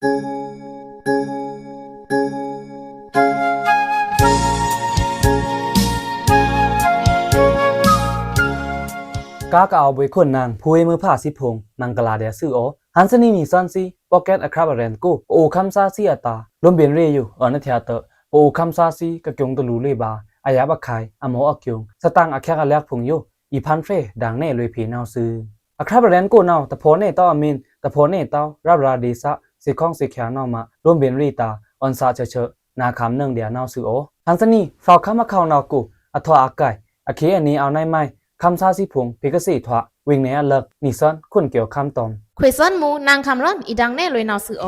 ก้ากเอาบุยคนนางพูยมือผ้าสิพงนางกลาเดียซื้อโอฮันสนีมีซันซีพ็อกเก็ตอะครับเรนกูโอคัมซาซีอัตาลมเบียนเรอยู่นเทียเตอโอคัมซาซีกะกยงตะลูเลบาอายาบักไข่อโมอักยงสตังอะแคกะแลกพงโยอีพันเฟดังเน่ลุยพีนาวซื้ออะครับเรนกูนาวตะโพเน่ตออามินตะโพเน่ตอรับราดีซะสิข้องสิแขนาวมาลมเบียนรีตาออนซาเชนาคำเนืองเดียนาวซื้อโอฮันสนีฟาวคำมาเข้านาวกูอะทออากไก่อะเคอันนี้เอาในไม้คำซาสิพงพิกสีทวะวิ่งเนียเลิกนิสันคุณเกี่ยวคำตอมควิซันมูนางคำร้อนอีดังแน่เลยนาวสืออ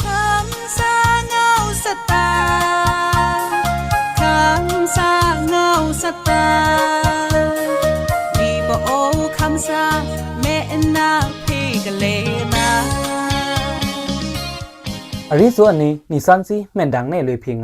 คำซาเงาสตาคำซาเงาสตาดีบ่โอคำซาแม่นาพี่กะเลนาอริส่วนนี้นิสันสิแม่นดังแน่เลยเพียง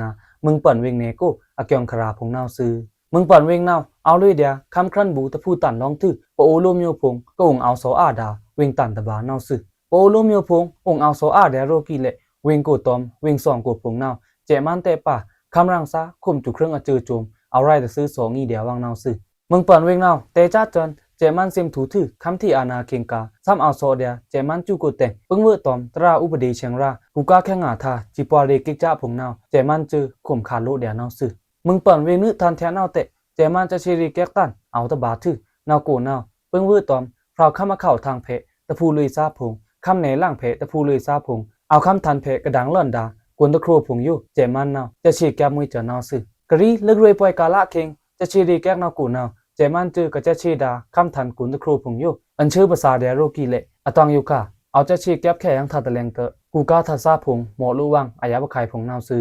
มึงเปิ่นวิ่งเนกูอะเกียงคราพงนาวซื้อมึงเปิ่นวิ่งนาวเอาเลยเดียคำครั่นบูตะพูตันร้องถือปโอโลมิโอพงก็องเอาโซอาดาวิ่งตันตะบานาวซื้อปโอโลมิโอพงองเอาโซอาเดโรกิเลวิ่งกูตอมวิ่งสองกูพงนาวเจมันเตป่าคำรังซาคุมจุเครื่องอเจอโจมเอาไรแต่ซื้อสองงี้เดียววางนาวซื้อมึงเปิ่นวิ่งนาวเตจ้าจนเจมันเซมถูถือคำที่อาณาเคียงกาซ้ำเอาโซเดียเจมันจูกูเตงปึ้งเวอตอมตราอุปดีเชียงรากูก้าแค่งาทาจิปวาเรกิจ้าพงนาวเจมันจือข่มขาดโลเดียนาวซื้อมึงเปิ่นวิ่งนึทันแทนนาวเตเจมันจะชีรีแก๊กตันเอาตะบาถือนาวโกนาวเปิ้งวืดตอมพราวเข้ามาเข้าทางเพตะพูลุยซาพงคำไหนล่างเพตะพูลุยซาพงเอาคำทันเพกระดังเลื่อนดากวนตะครัวพงอยู่เจมันนาวจะชีแก้มวยจะนาวซึกะรีเลิกรวยปล่อยกาละเค็งจะชีรีแก๊กนาวกูนาวเจมันจือก็จะชีดาคำทันกุนตะครัวพงอยู่อันชื่อภาษาเดียโรกีเละอตองอยู่ค่ะเอาจะชีแก๊บแค่ยังทัดตะเลงเตอกูก้าทัดซาพงหมอลุวังอายะบะไข่พงนาวซึ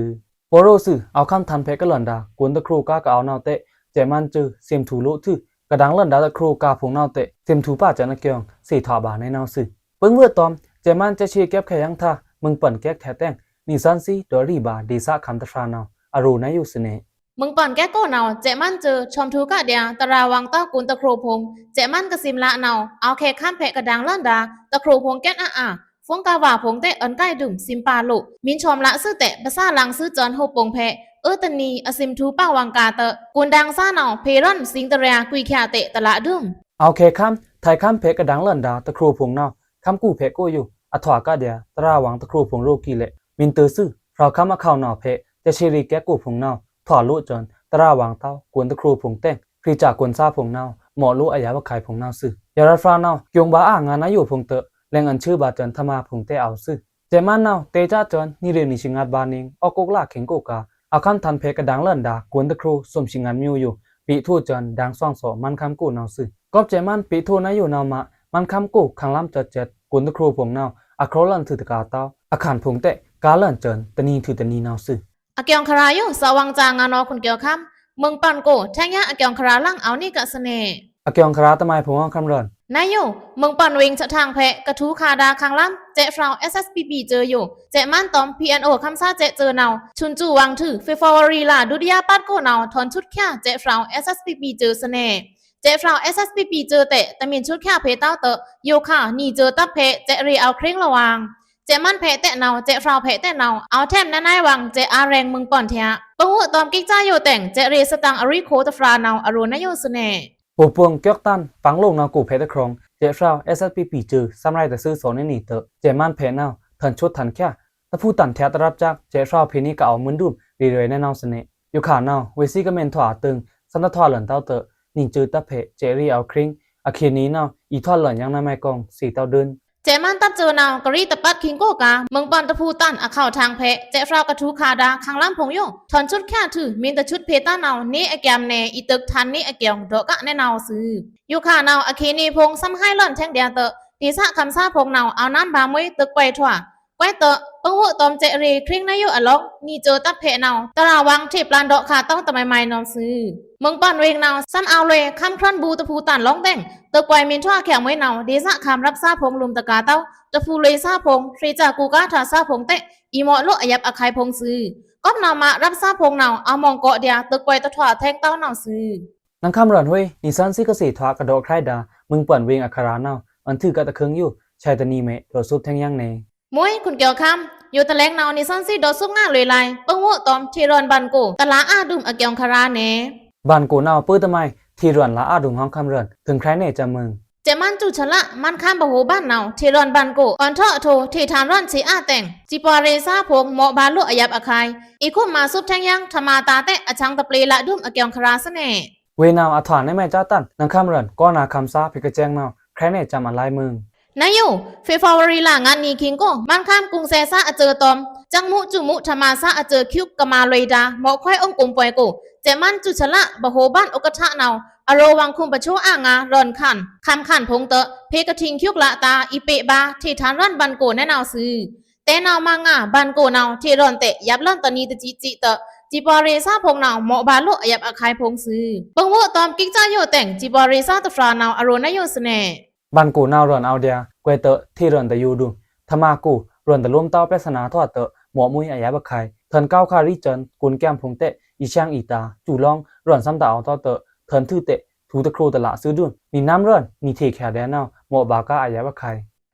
โปโรซึเอาคำทันเพกะเลื่อนดากวนตะครัวก้าก็เอานาวเตเจมันจือเสียมถูลุถือกระดังเล่นดาตะครูกาพงนาวเตะเสียมถูป้าจันเกียงสี่ถาบาในนาวซึเปิ้งเวอตอมเจมันจะชีแก็บแค่ยังท่ามึงเปิ่นแก๊กแท้แต้งนิสันซีดอรีบาดีซาคัมตะฟรานาวอรูนายุสเนมึงป่อนแก้โก้นาวเจมันเจอชมทูกะเดียตราวังต้ากุนตะครูพงเจมันกะซิมละนาวเอาแค่ข้ามเพกระดังเล่นดาตะครูพงแก๊กฟงกาว่าพงเตะอันใกล้ดึงซิมปาลุมินชมละซื้อเตะภาษาลังซื้อจอนโฮปงเพตนีอซิมทูป้าวังกาเตกุนดังซ่าหนอเพรอนสิงตะเรียกุยแคเตะตะละดึงเอาแค่ข้ามไทยข้ามเพกระดังเล่นดาตะครูพงนาวข้ามกู้เพกูอยู่อัถวากาเดียตราวังตะครูพงโรกีเละมินเตอร์ซื่อเพราะข้ามมาเข้านาวเพจะชีรีแก๊กูพงนาวถอดลุจนตราวังเต้ากวนตะครูพงเต้งครีจากกวนซาพงนาวหมอลุอายะบะไข่พงนาวซื่อยาราฟรานาวกยงบาอ่างงานนาอยู่พงเตแรงอันชื่อบาจนธมาพงเตเอาซื่อเจมันนาวเตจ้าจนนี่เรนิชิงัดบานิงออกกลาเข็งโกกาเอาคำทันเพกระดังเล่นดากวนตะครูสมชิงันมิวอยู่ปีทูจนดังซ่องโสมันคำกูนาวซื่อกอบเจมันปีทูนาอยู่นาวมามันคำกูขังล้ำเจ็ดกวนตะครูพงนาวอะโครลันถือตะกาเต้าอาคารพงเตกาเล่นจนตะนีถือตะนีนาวซื่ออะเกียงครายุสวังจางานอคุณเกียวคำมึงปันโกแท่งยะอะเกียงคราลังเอานี่กะเสน่อาเกียงคราตะไมพงคำรอนนายโยมึงปันวิงสะทางเพกระทูคาดาคังล้ำเจฟราว SSPP เจออยู่เจมันตอม PNO คำซาเจเจอเนาชุนจูวังถือเฟฟวารีลาดุดิยาปัดโกเนาทอนชุดแค่เจฟราว SSPP เจอเสน่เจฟราว SSPP เจอเตะแต่มีชุดแค่เพต้าเตอโยค่ะนี่เจอตับเพเจรีเอาเคร่งระวังเจมันเพเตะเนาเจฟราวเพเตะเนาเอาแทมนายวังเจอาแรงมึงป่อนเทียปะหัวตอมกิ๊กจ้าโยแต่งเจรีสตังอริโคตฟราเนาอรุณโยเสน่ปูปวงเกียกตันฟังลงนาวกูเพตะครองเจฟราว SSPP จือสำไรแต่ซื้อโซนนี่เตอเจมันเพนาวทันชุดทันแค่ตะพูตันแทตรับจากเจฟราวเพนี่ก็เอามือดุมรีเรย์ในนาวเสน่อยู่ขานาวเวซี่ก็เมนถอตึงสันตะทอหลันเต้าเตอนิ่งจือตะเพเจรีเอาคริงอาเคียนี้นาวอีทอดหลันยังนายไม่กองสี่เต้าเดินเจมันตับเจอนาวกรีตะปัดคิงโกกาเมืองปอนตะพูตันอะเข้าทางเพเจฟราวกระทูคาดาคังล้ำพงโยถอนชุดแค่ถือมีแต่ชุดเพต้านาวนี่อแกมเนอีตึกทันนี่อแกงดอกะแนนาวซื้ออยู่ขานาวอเคนีพงซ้ำให้หล่อนแท่งเดียเตอตีสะคำซาพงนาวเอาน้ำบามวยตึกไกวถั่วไกวเตอปะหัวตอมเจรีคริงนายโยอะล็อกนี่เจอตับเพนาวตราวังทิปลานดอกขาต้องตะไมไมนาวซื้อเมืองปอนเวงนาวซ้ำเอาเลยคำครั่นบูตะพูตันร้องแต่งตึกไกวมินทั่วแข็งไว้นาวดีสะคำรับซาพงลุมตะกาเต้าตะพูเลยซาพงฟรีจากกูกาทาซาพงเตะอีหมอโลอายับอคายพงซื้อก็นาวมารับซาพงนาวเอามองเกาะเดียตึกไกวตะถวาแทงเต้านาวซื้อนังคำรอนห้วยนิสันซิกสีทวากระโดดใครดามึงเปิ่นเวงอัครานาวอันถือกะตะเคิงอยู่ชายตะนีเมโดซุบแทงยังเน มวยคุณเกี่ยวคำอยู่ตะแลงนาวนิสันซีดอซุกง่าเลยลายเปิ้งโวตอมทีรอนบันโกตะลาอาดุมอเกียงคาราเน บ้านกูนาวปื้อตะไมที่รวนละอาดุงห้องคำเรือนถึงใครเน่จะมึง เจมันจุชละมันข้ามบะโหบ้านนาวทีรอนบันโกออนเทาะโททีทานร่อนสีอาแต่งจิปอเรซาพงเหมาะบาลุอยับอคายอีคุมมาซุบแทงยังธรรมาตาเตะอชังตะเปลละดุมอเกียงคาราสเน่ เวนาวอาถานในแม่จ้าตันนังคำเรือนก็นาคำซาพิกแจงนาวใครเน่จำอะไรมึง นายอยู่เฟฟาวรีลางานนี้คิงโกมันข้ามกรุงเซซาอเจอตอมจังมุจุมุธรรมาซาอเจอคิวกมาเลยดาเหมาะค่อยองกุมปอยโกเจมันจุชละบะโหบ้านอกทะนาวอโรวังคุมปะโชอ่างารอนขันคำขันพงเตะเพกะทิงคิวละตาอีเปบาที่ฐานรันบันโกแน่นาวซื้อแต่นาวมางาบันโกนาวที่รอนเตะยับลันตะนีตะจิจิเตะจิบอเรซาพงนาวเหมาะบาลุอยับอคายพงซื้อบังโวตอมกิกจ้าโยแต่งจิบอเรซาตะฟรานาวอโรนายโยสเน บ้านกูนาวเรือนเอาเดียกวยเตอะที่เรือนแต่ยูดูธรรมากูเรือนแต่ร่วมเต้าเปรสนาทอดเตอะหมอมุยอายะบักไข่เทินเก้าคาริเจินกุนแก้มพงเตะอีช่างอีตาจู่ลองเรือนซ้ำตาเอาต่อเตอะเทินทื่อเตะถูตะครูตะละซื้อดุนนี่น้ำเรือนนี่เทแขแดนเอาหมอบากาอายะบักไข่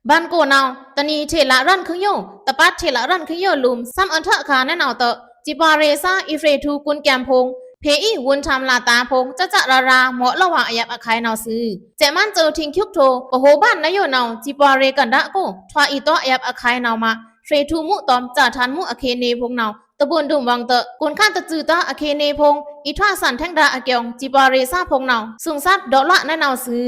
บ้านโกนาวตะนีเทละรันคึงโยตะปัดเทละรันคึงโยลุมซ้ำอันเถอะคาแน่นาวเตอะจิบาเรซาอิเฟรทูกุนแกมพงเพอีวุนทำลาตาพงจะจะราเหมาะระหว่างอยับอคายนาวซื้อเจมันเจอทิงคิกโทปะโหบ้านนายโยนาวจิบาเรกันดะโกทวาอีโตอยับอคายนาวมาเฟรทูมุตอมจ่าทันมุอเคเนพงนาวตะบุนดุมวังเตะกุนข้านตะจือตาอเคเนพงอีทวาสันแท่งดาอเกียงจิบาเรซาพงนาวสุงซัดดอกละแน่นาวซื้อ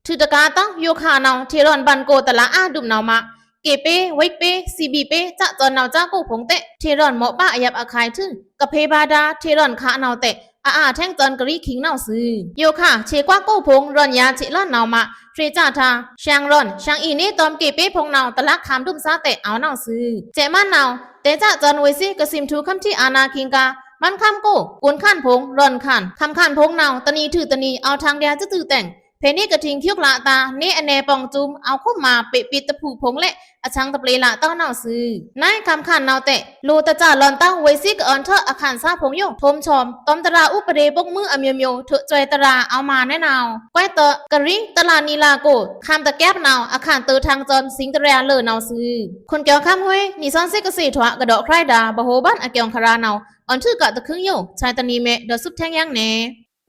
ถือตะกาต้องโยคานาวเทรอนบันโกตะละอาดุมนาวมาเกเปไวเปซีบีเปจะจอนนาวจ้ากูพงเตะเทรอนเหมาะป้าอยับอคายทึงกะเพบาดาเทรอนขานาวเตะอาแท่งจอนกรีคิงนาวซื้อโยค่ะเชกว่ากูพงรอนยาจิล่อนนาวมาเฟรจ้าทาช่างรอนช่างอีนี่ตอมเกเปพงนาวตะลักคำดุมซาเตะเอานาวซื้อเจมันนาวเตจะจอนไวซี่กะซิมทูคำที่อานาคิงกามันคำกูกุนขันพงรอนขันคำขันพงนาวตะนีถือตะนีเอาทางเดียจะตือแต่งเพนี่กระทิงคิ้วละตาเนอเนปองจุมเอาคุ้มมาเปะปิดตะผูพงเละอชังตะเปลละเต้านาวซื้อนายคำขันนาวเตะลูตะจ่าลอนเต้าไวซิกออนเถอะอาคารซาพงโยทมชอมตอมตราอุปเดบกมืออเมียวเมียวเถอะจอยตราเอามาแน่นาวก้อยเตะกะริตลานีลาโกคำตะแก้บนาวอาคารเตอทางจอมสิงตะเรียเลอนาวซื้อคนเกี่ยวคำห้วยนี่ซ่อนซิกสีถวะกระดอกใครดาบะโหบ้านอาเกียงคารานาวออนชื่อกะตะคึงโยชายตะนีเมเดอซุบแทงยังเน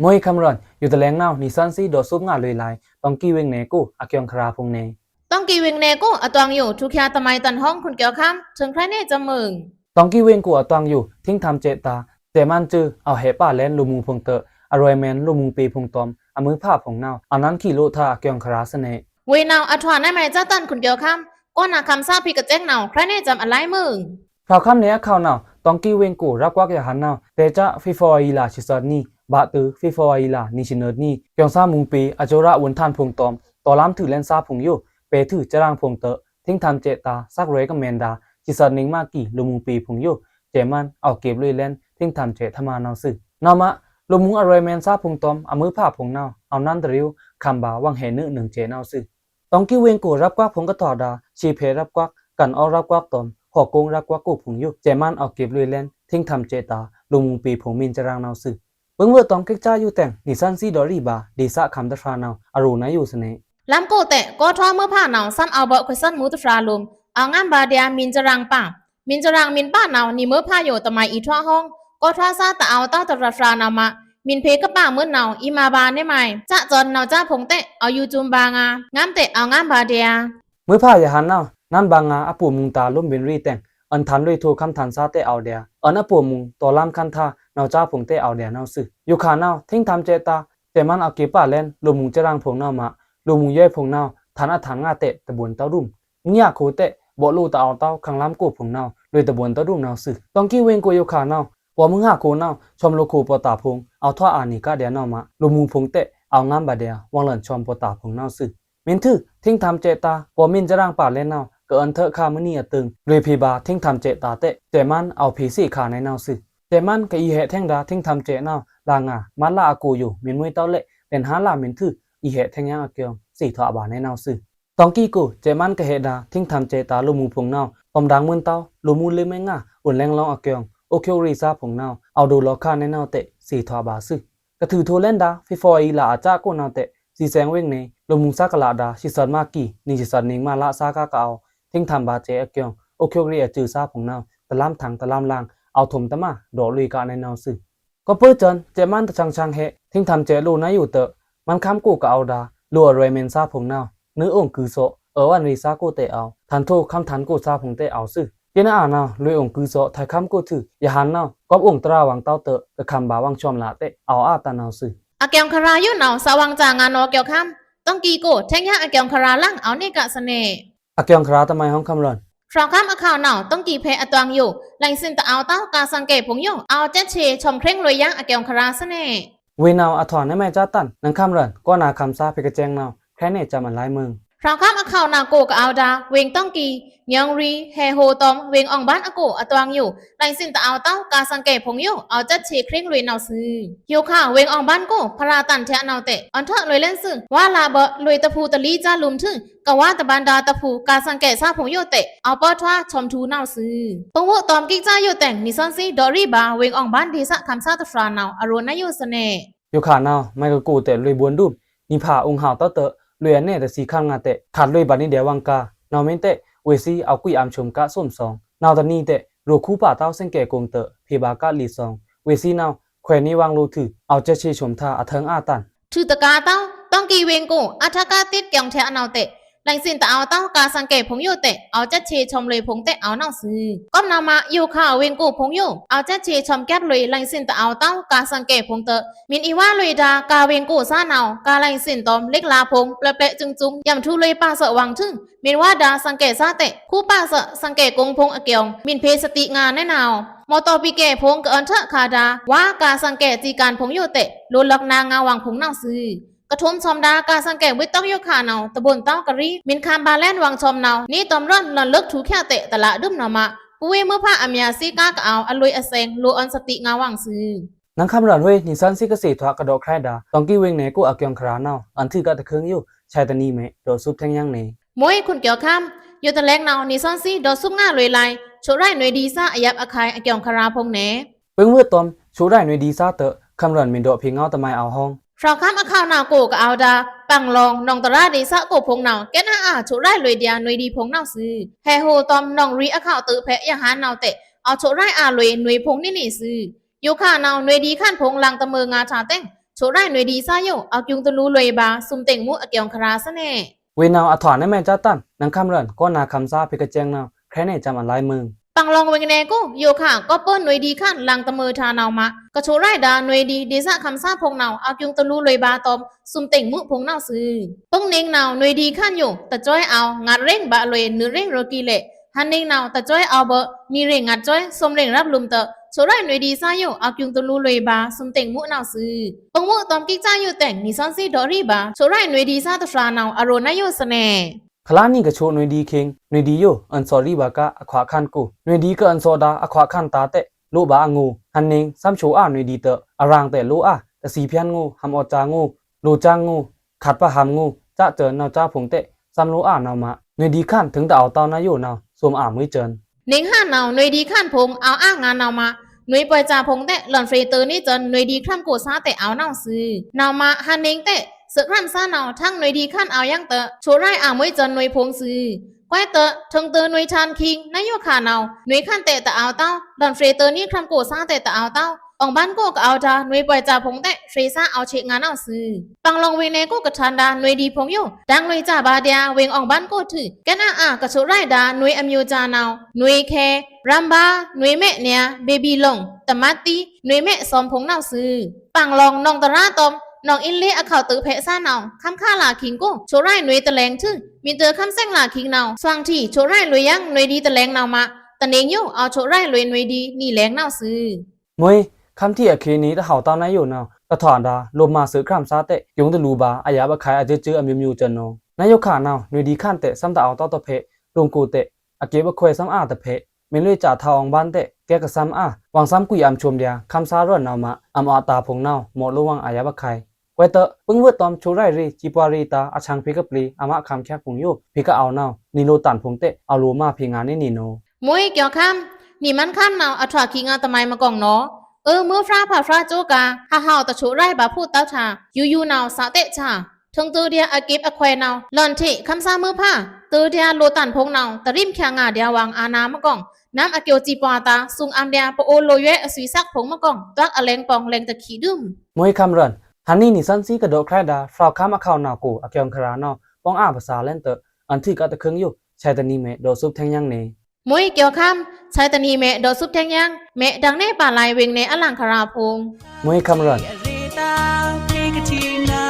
มวยคำเรือนอยู่ตะแลงนาวนี่ซันซีโดซุบงาเลยลายต้องกี้เวงเนกูอาเกียงคราพงเน ต้องกีเวงเนโกอตวงอยู่ทุกยาตะไมตันห้องคุณเกี่ยวคำถึงใครเน่จะมึง ต้องกี้เวงกูตวงอยู่ทิ้งทำเจตาเจมันจือเอาเหป้าแลนลูมูพงเตออรอยแมนลูมูปีพงตอมเอามือผ้าพงนาวเอานั้นขี่โลทาอาเกียงคราสเน เวนาวอัทวานได้ไหมเจ้าตันคุณเกี่ยวคำก็นาคำซาพีกระแจ้งเนาใครเน่จำอะไรมึง พราวคำเนี้ยข่าวนาวต้องกี้เวงกูรับกวักอย่าหันนาวแต่จะฟิฟออีลาชิซอดนี่บาตือฟิฟออีลานิชิเนอร์นี่เกียงซามุงปีอโจระวนทานพงตอมต่อล้ำถือแลนซาพงโยเปถือจรางพงเตอทิ้งทำเจตาซักเรกับเมนดาจิสอดนิงมากี่ลูมูปีพงโยเจมันเอาเก็บลุยแลนทิ้งทำเจธมานาวซึนาวมะลูมุงอรอยแมนซาพงตอมเอามือผ้าพงนาวเอานั่นตริวคำบาวังเหนึหนึ่งเจนาวซึต้องกี้เวงกูรับกวักพงกระถอดาชีเพรับกวักกันเอารับกวักตอมหอกงรับกวักกูพงโยเจมันเอาเก็บลุยแลนทิ้งทำเจตาลูมุงปีพงมินจรางนาวซึเบิ่งเมื่อตองเก็กจ้าอยู่แต่งนิสันซีดอรีบาดีสะคำตะฟรานาวอรูนายอยู่สเนลำโกเตะก็ทอเมื่อผ่านเนาซ้ำเอาเบะควยซันมูตฟราลุมเอางามบาเดียมินจรังป่ามินจรังมินป้าเนานี่เมื่อผ่าอยู่ตะไมอีทั่วห้องก็ทอซาตะเอาเต้าตะฟรานามามินเพกะป้าเมื่อเนาอีมาบาได้ไหมจะจอนเนาจ้าพงเตะเอาอยู่จุมบางางามเตะเอางามบาเดีย เมื่อผ้าอย่าหันนาวนั่นบางงาอปูมุงตาลุ่มเบนรีแต่งอันทันด้วยโทคำทันซาเตเอาเดียอันอปูมุงต่อลำคันทานาวจ้าพงเตเอาเดียนาวซึอยู่ขานาวทิ้งทำเจตาแต่มันเอาเก็บป่าเล่นลูมุงจรังพงนาวมาลูมุงย่อยพงนาวฐานอาฐานงาเตะตะบวนเต้ารุ่มเนี่ยโคเตะบ่ลูตะเอาเต้าขังล้ำกูพงนาวโดยตะบวนเต้ารุ่มนาวซึต้องกี้เวงกูอยู่ขานาวว่ามึงหาโคนาวชมโลคูปตาพงเอาท่ออานิกาเดียนาวมาลูมุงพงเตะเอางามบาเดียวังหลันชมปตาพงนาวซึมินทื่อทิ้งทำเจตาว่ามินจรังป่าเล่นนาวก็อันเถอะข้ามนี่ตึงเรพีบาทิ้งทำเจตาเตะเจมันเอาผีสี่ขาในนาวซึเจมันกับอีเหแท่งดาทิ้งทำเจนาวลางามันละอากูอยู่มินมวยเต้าเละเป็นหาลามินทื่ออีเหแท่งยังอาเกียงสี่ถอบาในนาวซึตองกี้กูเจมันกับเฮดาทิ้งทำเจตาลูมูพงนาวตอมดังมืนเต้าลูมูเลยไม่ง่าอุ่นแรงลองอาเกียงโอเครีซาพงนาวเอาดูล้อข้าในนาวเตะสี่ถอบาซึกระถือโทเล่นดาฟิฟออีลาอาจากูนาวเตะสีแสงเวงเนลูมูซากะลาดาชิสันมากีนิจิสันนิงมาละซากะกะเอาทิ้งทำบาเจอาเกียง โอเคเรียจือซาผงนาวตะลามถังตะลามลางเอาถมตะมาดอลุยกะในนาวซึก็เปิ้จนเจมันตะชังเฮทิ้งทำเจลูนะอยู่เตอมันค้ำกูกะเอาดาลัวเรเมนซาผงนาวนื้อองคือโซวันรีซากูเตเอาทันโทคำทันกูซาผงเตเอาซึเจน่านาลุยองคือโซไทยค้ำกูถือยาหันนาวก็องตราวังเต้าเตอกะคำบาวังชอมละเตเอาอาตานาวซึอาเกียงคารายุนาวสว่างจางานอเกี่ยวคำต้องกีโกแทงยะอาเกียงคาราลังเอาเนกะเสน่ห์ อาเกียงคราทำไมห้องคำรันฟรองคำอาข่าวหนาวต้องกีเพอตวงอยู่แหล่งสินตะเอาเต้ากาสังเกตผงอยู่เอาเจ็ดเชชมเคร่งรวยยังอาเกียงคาราเสน่ห์เวนาวอัฐอนในแม่จ้าตันนังคำรันก็นาคำซาเพกแจงนาวแค่เนจามันลายมึงฟรองคำอาข่าวนาโกกเอาดาเวงต้องกียองรีเฮโฮตอมเวงอ่องบ้านอาโกอตวงอยู่แหล่งสินตะเอาเต้ากาสังเกตผงอยู่เอาเจ็ดเชเคร่งรวยนาวซื้อโยค่ะเวงอ่องบ้านโกพราตันเทนาวเตอันเถอะรวยเล่นซึ่งว่าลาเบรวยตะพูตะลีจ้าลุมถึงกว่าตะบันดาตะพูกาสังเกตซาผงโยเตเอาปอทว่าชมทูนาวซื้อปงโวตอมกิกจ้าโยแต่งนิซอนซีดอรี่บาเวงอ่องบ้านดีสะคำซาตะฟรานาวอารนายโยเสน่โยขานาวไม่ก็กูเตะลุยบวนดูมนิพาองหาวเต้าเตะลุยอันเน่แต่สีข้างงาเตะขาดลุยบัดนี้เดียวังกานาวเมนเตะเวซีเอากุยอามชมกะส้มซองนาวตอนนี้เตะรูคูป่าเต้าเส้นแก่กงเตะเพบากะลีซองเวซีนาวแขวนนี้วางรูถือเอาเจชีชมทาอเทิงอาตันถือตะกาเต้าต้องกีเวงโกอัฐกาติดเกียงเทอนาวเตแหล่งสินตะเอาเต้ากาสังเกตผงโยเตเอาเจ็ดเชชมเลยผงเตเอานาวซื้อก้มนามาโยข่าวเวงโกผงโยเอาเจ็ดเชชมแก๊สเลยแหล่งสินตะเอาเต้ากาสังเกตผงเตมินอีว่าเลยดากาเวงโกซ่านาวกาแหล่งสินตอมเล็กลาผงเปลจุงจุงยำทุเลยป้าเสวังทึ่งมินว่าดาสังเกตซาเตคู่ป้าเสสังเกตกงพงอเกียงมินเพสติงานแน่นาวมอตอปีเกพงกอันเถคาดาว่ากาสังเกตจีการผงโยเตโลลักนางาวังผงนาวซื้อกระทมชมดากาสังเกตวิต้องโยคาเนาตะบนเต้ากะรีมินคามบาแลนวังชมเนานี่ตอมร่อนหลอนเลิกถูแค่เตะตะละดึมนามะปุเวเมื่อพระอเมียซีกากะเอาอลุยอเซงโลอันสติงาวังซื้อนังคำรันเวนิสันซิกสีทวากระโดกใครดาต้องกี้เวงเนกูอาเกียงครานาวอันที่กะตะเคืองอยู่ชายตะนีเมโดซุปแทงยังเนมวยคุณเกี่ยวคำอยู่ตะแลงเนานิสันซีดอซุปง่าลอยไลโชไรหน่วยดีซ่าอายับอาคายอาเกียงคาราพงเนเปิ้งเมื่อตอมชูได้หน่วยดีซาเตอคำรันเมนโดเพียงเอาตะไมเอาห้องฟราวคำอาข่าวนาโกกะเอาดาปังลองนองตราดีซะโกพงเนาแกน่าโชไรลอยเดียหน่วยดีพงเนาซื้อแฮโฮตอมนองรีอาข่าวตือแพะยะหาเนาเตเอาโชไรลอยหน่วยพงนี่ซื้อโยค่าเนาหน่วยดีขั้นพงลังตะเมืองาชาเต้งโชไรหน่วยดีซะโยเอาจุงตะลูลอยบาซุมเต็งมุอาเกียงคราซะแน่เวนาวอัฐานในแม่จ้าตันนังคำรันก็นาคำซาเพกแจงนาวแค่เนจามันลายมึงปังลองเวงเนโกโยค่ะก็เปิ้นหน่วยดีขั้นลังตะมือทานาวมะกะโชไรดาหน่วยดีเดซะคำซาพงเนาเอาจุงตะลูเลยบาตอมซุมเต่งมุพงเนาซื้อปงเน่งเนาหน่วยดีขั้นอยู่ตะจ้อยเอางัดเร่งบะเลยเนื้อเร่งโรกีเละฮันเน่งเนาตะจ้อยเอาเบมีเร่งงัดจ้อยสมเร่งรับลุมเตโชไรหน่วยดีซาอยู่เอาจุงตะลูเลยบาซุมเต่งมุเนาซื้อปงมุตอมกิจ้าอยู่แต่งนิซอนซีดอรี่บาโชไรหน่วยดีซาตะฟราเนาอารนายโยสเน่คลานี่ก็โชหน่วยดีคิงหน่วยดีโยอันซอรี่บากะอขวาคันกูหน่วยดีก็อันโซดาอขวาคันตาเตะโลบางูฮันเนงซ้ำโชอาหน่วยดีเตออารางเตะโลอาตะสีเพียนงูหำอจางูโลจางงูขัดปะหำงูจะเจอนาวจ้าผงเตะซ้ำโลอานาวมะหน่วยดีขั้นถึงแต่เอาเตานายโยนาวสวมมือเจินเน่งห้าเนาหน่วยดีขั้นพงเอาอ้างงานนาวมาหน่วยปล่อยจ่าพงเตะหล่อนเฟรเตอร์นี่เจินหน่วยดีคร่ำโกซาเตะเอานาวซื้อนาวมาฮันเนงเตะสึกรันซ่าเนาทั้งหน่วยดีขั้นเอายังเตอโชไรมวยจนหน่วยพงซื้อก้อยเตอทั้งเตอหน่วยชานคิงนายโยคาเนาหน่วยขั้นเตะตะเอาเต้าดอนเฟรเตอร์นี่ครัมโกซ่าเตะตะเอาเต้าอองบ้านโกก็เอาดาหน่วยปล่อยจ่าพงเตะเฟรซ่าเอาเชงานเอาซื้อปังลองเวเนโกกะทันดาหน่วยดีพงโยดังหน่วยจ่าบาเดียเวงอองบ้านโกถือแกน่ากะโชไรดาหน่วยอมิวจาเนาหน่วยแครัมบาหน่วยแม่เนี่ยเบบีลงตะมัตติหน่วยแม่ซอมพงเนาซื้อปังลองนองตะราตอมน้องอินเล่อข่าวตือเพะซ่าเนาคำค่าลาคิงกูโชไรหน่วยตะแลงทึ่งมีเตอคำแซงลาคิงเนาสว่างที่โชไรรวยยังหน่วยดีตะแลงเนามาตะเนงโยเอาโชไรรวยหน่วยดีนี่แลงเนาซื้อมวยคำที่อเคนี้ตะเห่าตาวนายโยนาวกระถอนดาลมมาซื้อครามซาเตะยงตะลูบาอายาบะคายอาเจจืออมิวเจนโนนายโยขานาวหน่วยดีขั้นเตะซ้ำตะเอาเต้าตะเพะลงกูเตะอาเก็บะควยซ้ำอาตะเพะเมลุยจ่าทองบ้านเตะแกกะซ้ำอาวังซ้ำกุยอำชมเดียคำซาร้อนนาวมาอำอาตาพงนาวหมอระวังอายาบะคายไว้เตอปึ้งเวตอมโชไรรีจีปวารีตาอาชังพิกปลีอามะคำแค่ผงโยพิกเอานาวนิโลตันพงเตะเอาโลมาพิงานนี่โนมวยเกี่ยวคำนี่มันคำนาวอัฐาคิงอาตะไมมากองเนาะเมื่อฟราผ่าฟราโจกาฮ่าฮ่าตะโชไรบาพูดเต้าชายูนาวสาเตะชา ทงตัวเดียอากิบอควายนาวหลอนที่คำซามือผ้าตัวเดียโลตันพงนาวตะริมแขงงาเดียววางอานามะกองน้ำอเกียวจีปาตาซุงอัมเดียปะโอโลเยอสุยซักผงมะกองตักอเลงปองเลงตะขีดุม มวยคำรันฮันนี่นิสันซีกระโดดใครดาฟราวข้ามอข่าวนาวกูอาเกียงคารานอป้องอาภาษาเล่นเตออันที่กะตะเคงอยู่ชายตะนีเมโดซุบแทงยังเน มวยเกี่ยวคำชายตานีเมโดซุปแทงยังเมดังเน่ป่าลายเวงในอลังคาราพง มวยคำรัน รีตาเพกทีนา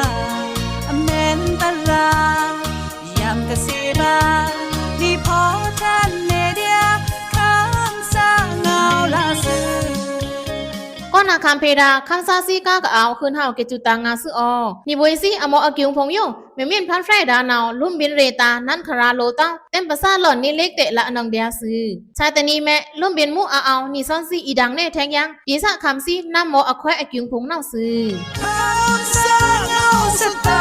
อเมนตรายามกะสีบาดีพอท่านเนเดียคำสาเงาลาซึ ก็นาคำเพดาคำซาซีก้ากะเอาคืนเฮาเกจุตางาซื้ออนี่บวยซีอโมอกิวพงโยเมเมียนพันไฟดานาวลุ่มบินเรตานันคาราโลตาเต็มภาษาหล่อนนี่เล็กเตะละนังเดียซื้อชายตานีแม่ลุ่มบินมูเอานี่ซ่อนซีอีดังเน่แทงยังปีศาจคำซีน้ำโมอควายอกิวพงนาวซื้อ คำสาเงาสตา